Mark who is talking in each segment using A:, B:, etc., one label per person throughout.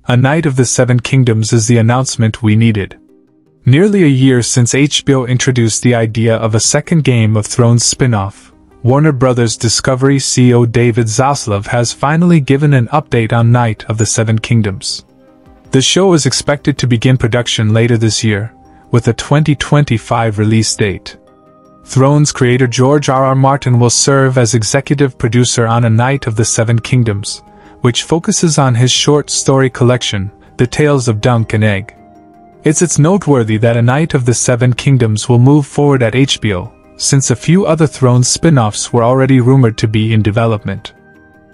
A: A Knight of the Seven Kingdoms is the announcement we needed. Nearly a year since HBO introduced the idea of a second Game of Thrones spin-off, Warner Bros. Discovery CEO David Zaslav has finally given an update on Knight of the Seven Kingdoms. The show is expected to begin production later this year, with a 2025 release date. Thrones creator George R.R. Martin will serve as executive producer on A Knight of the Seven Kingdoms, which focuses on his short story collection, The Tales of Dunk and Egg. It's noteworthy that A Knight of the Seven Kingdoms will move forward at HBO, since a few other Thrones spin-offs were already rumored to be in development.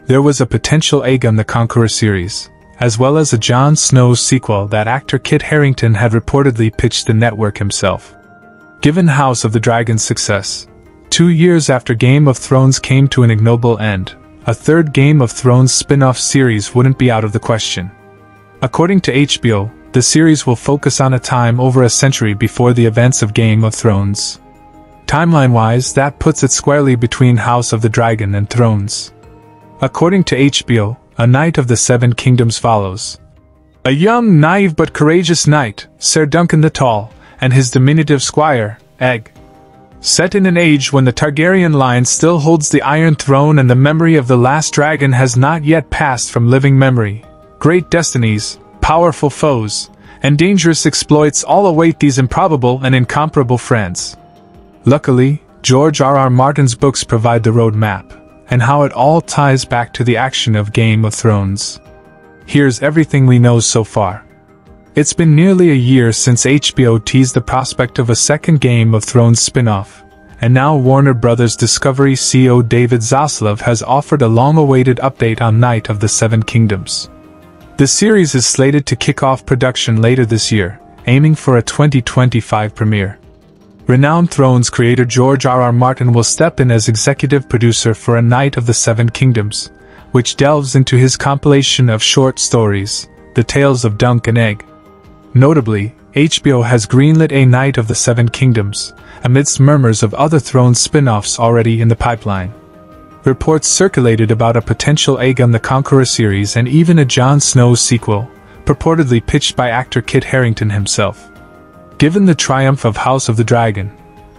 A: There was a potential Aegon the Conqueror series, as well as a Jon Snow sequel that actor Kit Harington had reportedly pitched the network himself. Given House of the Dragon's success, 2 years after Game of Thrones came to an ignoble end, a third Game of Thrones spin-off series wouldn't be out of the question. According to HBO, the series will focus on a time over a century before the events of Game of Thrones. Timeline-wise, that puts it squarely between House of the Dragon and Thrones. According to HBO, A Knight of the Seven Kingdoms follows a young, naive but courageous knight, Ser Duncan the Tall, and his diminutive squire, Egg. Set in an age when the Targaryen line still holds the Iron Throne and the memory of the last dragon has not yet passed from living memory, great destinies, powerful foes, and dangerous exploits all await these improbable and incomparable friends. Luckily, George R.R. Martin's books provide the roadmap, and how it all ties back to the action of Game of Thrones. Here's everything we know so far. It's been nearly a year since HBO teased the prospect of a second Game of Thrones spin-off, and now Warner Bros. Discovery CEO David Zaslav has offered a long-awaited update on Knight of the Seven Kingdoms. The series is slated to kick off production later this year, aiming for a 2025 premiere. Renowned Thrones creator George R.R. Martin will step in as executive producer for A Knight of the Seven Kingdoms, which delves into his compilation of short stories, The Tales of Dunk and Egg. Notably, HBO has greenlit A Knight of the Seven Kingdoms, amidst murmurs of other Thrones spin-offs already in the pipeline. Reports circulated about a potential Aegon the Conqueror series and even a Jon Snow sequel, purportedly pitched by actor Kit Harington himself. Given the triumph of House of the Dragon,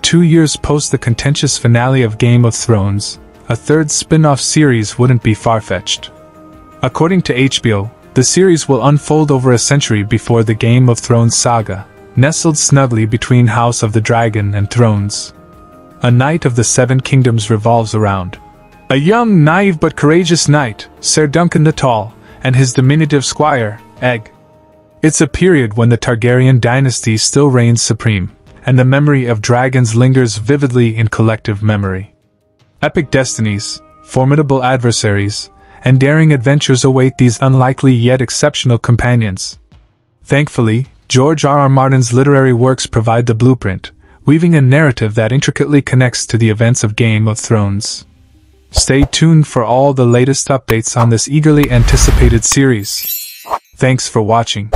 A: 2 years post the contentious finale of Game of Thrones, a third spin-off series wouldn't be far-fetched. According to HBO, the series will unfold over a century before the Game of Thrones saga, nestled snugly between House of the Dragon and Thrones. A Knight of the Seven Kingdoms revolves around a young, naive but courageous knight, Ser Duncan the Tall, and his diminutive squire, Egg. It's a period when the Targaryen dynasty still reigns supreme, and the memory of dragons lingers vividly in collective memory. Epic destinies, formidable adversaries, and daring adventures await these unlikely yet exceptional companions. Thankfully, George R.R. Martin's literary works provide the blueprint, weaving a narrative that intricately connects to the events of Game of Thrones. Stay tuned for all the latest updates on this eagerly anticipated series. Thanks for watching.